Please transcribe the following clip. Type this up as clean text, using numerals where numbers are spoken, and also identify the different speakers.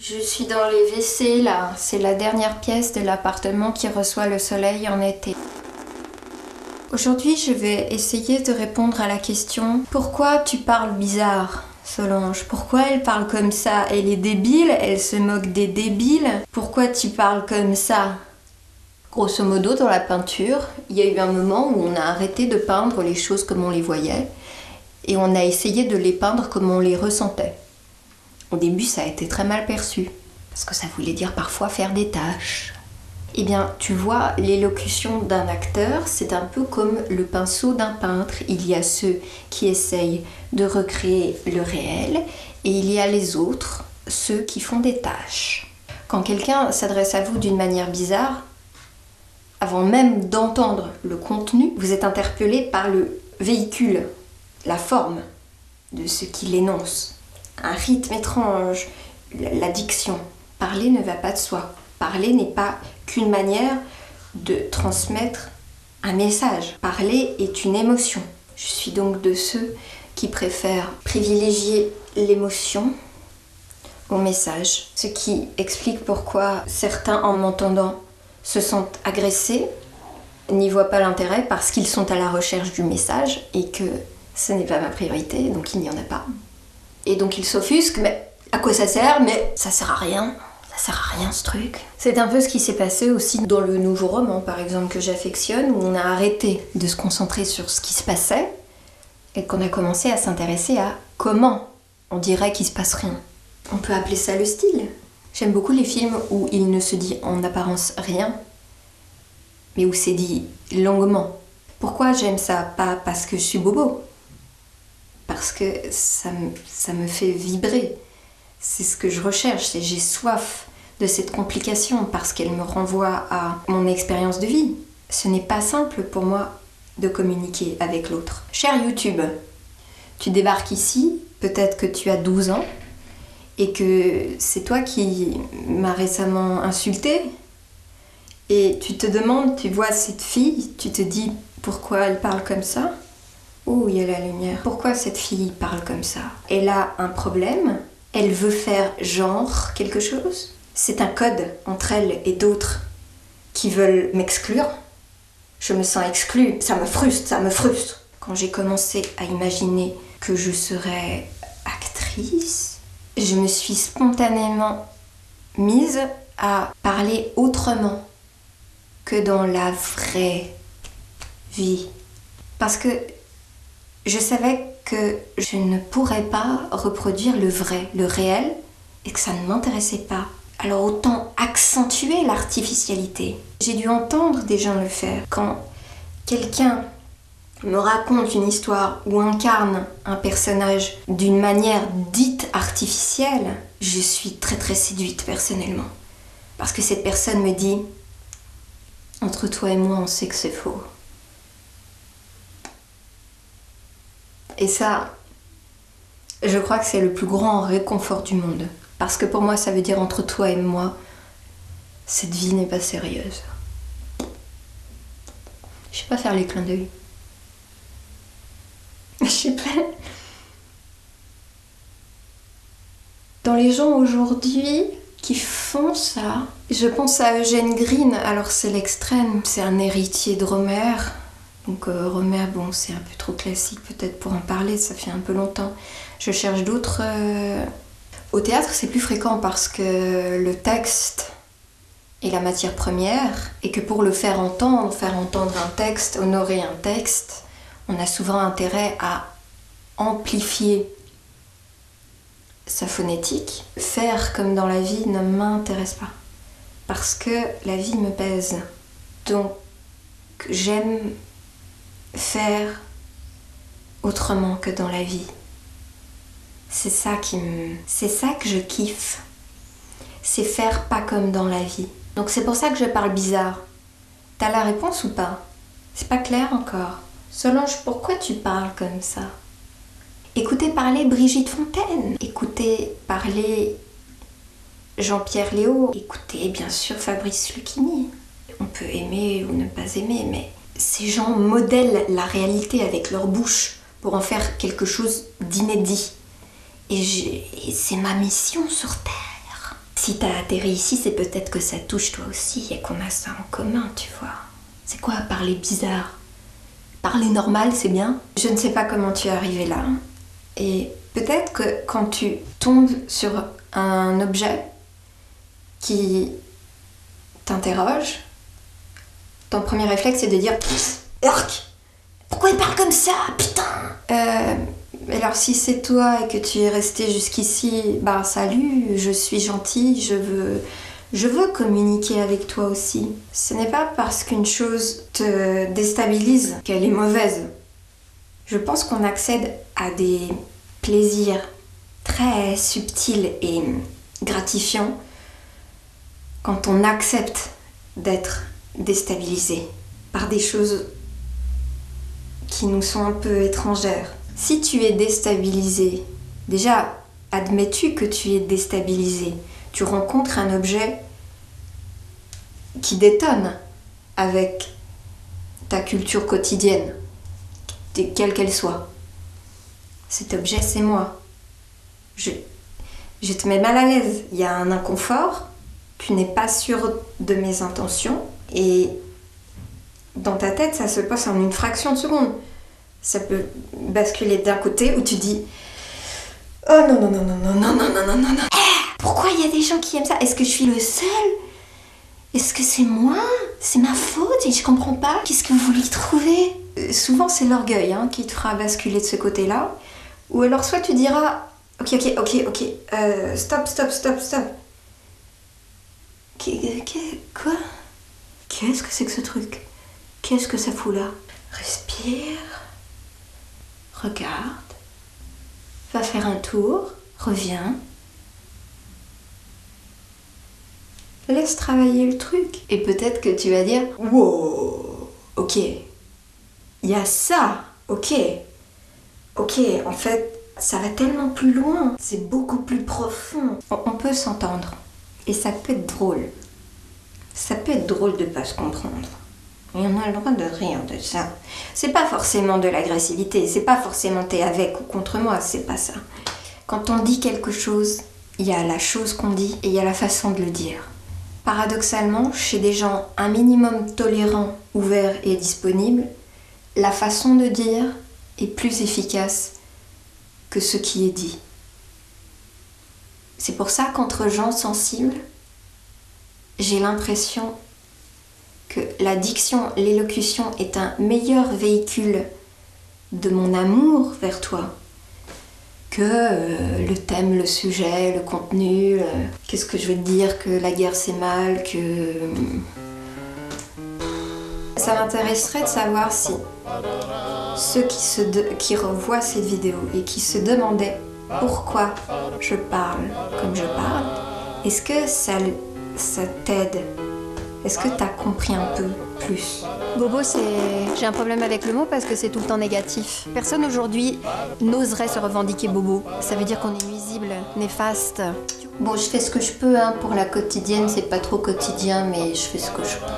Speaker 1: Je suis dans les WC là, c'est la dernière pièce de l'appartement qui reçoit le soleil en été. Aujourd'hui, je vais essayer de répondre à la question « Pourquoi tu parles bizarre, Solange? Pourquoi elle parle comme ça? Elle est débile, elle se moque des débiles. Pourquoi tu parles comme ça ?» Grosso modo, dans la peinture, il y a eu un moment où on a arrêté de peindre les choses comme on les voyait et on a essayé de les peindre comme on les ressentait. Au début, ça a été très mal perçu, parce que ça voulait dire parfois faire des tâches. Eh bien, tu vois, l'élocution d'un acteur, c'est un peu comme le pinceau d'un peintre. Il y a ceux qui essayent de recréer le réel, et il y a les autres, ceux qui font des tâches. Quand quelqu'un s'adresse à vous d'une manière bizarre, avant même d'entendre le contenu, vous êtes interpellé par le véhicule, la forme de ce qu'il énonce. Un rythme étrange, la diction. Parler ne va pas de soi. Parler n'est pas qu'une manière de transmettre un message. Parler est une émotion. Je suis donc de ceux qui préfèrent privilégier l'émotion au message. Ce qui explique pourquoi certains, en m'entendant, se sentent agressés, n'y voient pas l'intérêt parce qu'ils sont à la recherche du message et que ce n'est pas ma priorité, donc il n'y en a pas. Et donc ils s'offusquent, mais à quoi ça sert? Mais ça sert à rien. Ça sert à rien ce truc. C'est un peu ce qui s'est passé aussi dans le nouveau roman, par exemple, que j'affectionne, où on a arrêté de se concentrer sur ce qui se passait et qu'on a commencé à s'intéresser à comment on dirait qu'il se passe rien. On peut appeler ça le style. J'aime beaucoup les films où il ne se dit en apparence rien, mais où c'est dit longuement. Pourquoi j'aime ça? Pas parce que je suis bobo. Parce que ça me fait vibrer. C'est ce que je recherche, c'est j'ai soif de cette complication parce qu'elle me renvoie à mon expérience de vie. Ce n'est pas simple pour moi de communiquer avec l'autre. Cher YouTube, tu débarques ici, peut-être que tu as 12 ans et que c'est toi qui m'as récemment insulté et tu te demandes, tu vois cette fille, tu te dis pourquoi elle parle comme ça? Oh, il y a la lumière. Pourquoi cette fille parle comme ça? Elle a un problème? Elle veut faire genre quelque chose? C'est un code entre elle et d'autres qui veulent m'exclure. Je me sens exclue. Ça me frustre, ça me frustre. Quand j'ai commencé à imaginer que je serais actrice, je me suis spontanément mise à parler autrement que dans la vraie vie. Parce que je savais que je ne pourrais pas reproduire le vrai, le réel, et que ça ne m'intéressait pas. Alors autant accentuer l'artificialité. J'ai dû entendre des gens le faire. Quand quelqu'un me raconte une histoire ou incarne un personnage d'une manière dite artificielle, je suis très très séduite personnellement. Parce que cette personne me dit « Entre toi et moi, on sait que c'est faux ». Et ça, je crois que c'est le plus grand réconfort du monde. Parce que pour moi, ça veut dire entre toi et moi, cette vie n'est pas sérieuse. Je sais pas faire les clins d'œil. Je sais pas. Dans les gens aujourd'hui qui font ça, je pense à Eugène Green. Alors c'est l'extrême, c'est un héritier de Romer. Donc Romer, bon, c'est un peu trop classique peut-être pour en parler, ça fait un peu longtemps. Je cherche d'autres... Au théâtre, c'est plus fréquent parce que le texte est la matière première et que pour le faire entendre un texte, honorer un texte, on a souvent intérêt à amplifier sa phonétique. Faire comme dans la vie ne m'intéresse pas parce que la vie me pèse. Donc j'aime faire autrement que dans la vie. C'est ça que je kiffe. C'est faire pas comme dans la vie. Donc c'est pour ça que je parle bizarre. T'as la réponse ou pas? C'est pas clair encore. Solange, pourquoi tu parles comme ça? Écoutez parler Brigitte Fontaine. Écoutez parler Jean-Pierre Léaud. Écoutez bien sûr Fabrice Lucchini. On peut aimer ou ne pas aimer, mais ces gens modèlent la réalité avec leur bouche pour en faire quelque chose d'inédit. Et c'est ma mission sur Terre. Si t'as atterri ici, c'est peut-être que ça touche toi aussi et qu'on a ça en commun, tu vois. C'est quoi parler bizarre? Parler normal, c'est bien. Je ne sais pas comment tu es arrivé là. Et peut-être que quand tu tombes sur un objet qui t'interroge, ton premier réflexe c'est de dire Urk, pourquoi il parle comme ça, putain. Alors si c'est toi et que tu es resté jusqu'ici, bah salut, je suis gentille, je veux communiquer avec toi aussi. Ce n'est pas parce qu'une chose te déstabilise qu'elle est mauvaise. Je pense qu'on accède à des plaisirs très subtils et gratifiants quand on accepte d'être déstabilisé par des choses qui nous sont un peu étrangères. Si tu es déstabilisé, déjà, admets-tu que tu es déstabilisé? Tu rencontres un objet qui détonne avec ta culture quotidienne, quelle qu'elle soit. Cet objet, c'est moi. Je te mets mal à l'aise. Il y a un inconfort, tu n'es pas sûr de mes intentions, et dans ta tête, ça se passe en une fraction de seconde. Ça peut basculer d'un côté où tu dis « Oh non, non, non, non, non, non, non, non, non, non, non. Pourquoi il y a des gens qui aiment ça? Est-ce que je suis le seul? Est-ce que c'est moi? C'est ma faute et je comprends pas. Qu'est-ce que vous voulez y trouver ?» Souvent, c'est l'orgueil qui te fera basculer de ce côté-là. Ou alors, soit tu diras « Ok, stop. Quoi? Qu'est-ce que c'est que ce truc? Qu'est-ce que ça fout là? Respire. Regarde. Va faire un tour. Reviens. Laisse travailler le truc. Et peut-être que tu vas dire « Wow, ok. Il y a ça. Ok, en fait, ça va tellement plus loin. C'est beaucoup plus profond. » On peut s'entendre. Et ça peut être drôle. Ça peut être drôle de pas se comprendre. Et on a le droit de rire de ça. C'est pas forcément de l'agressivité. C'est pas forcément t'es avec ou contre moi. C'est pas ça. Quand on dit quelque chose, il y a la chose qu'on dit et il y a la façon de le dire. Paradoxalement, chez des gens un minimum tolérants, ouverts et disponibles, la façon de dire est plus efficace que ce qui est dit. C'est pour ça qu'entre gens sensibles, j'ai l'impression que la diction, l'élocution est un meilleur véhicule de mon amour vers toi que le thème, le sujet, le contenu. Qu'est-ce que je vais te dire? Que la guerre c'est mal, que... Ça m'intéresserait de savoir si ceux qui revoient cette vidéo et qui se demandaient pourquoi je parle comme je parle, est-ce que ça t'aide? Est-ce que t'as compris un peu plus?
Speaker 2: Bobo, j'ai un problème avec le mot parce que c'est tout le temps négatif. Personne aujourd'hui n'oserait se revendiquer bobo. Ça veut dire qu'on est nuisible, néfaste.
Speaker 1: Bon, je fais ce que je peux pour la quotidienne, c'est pas trop quotidien, mais je fais ce que je peux.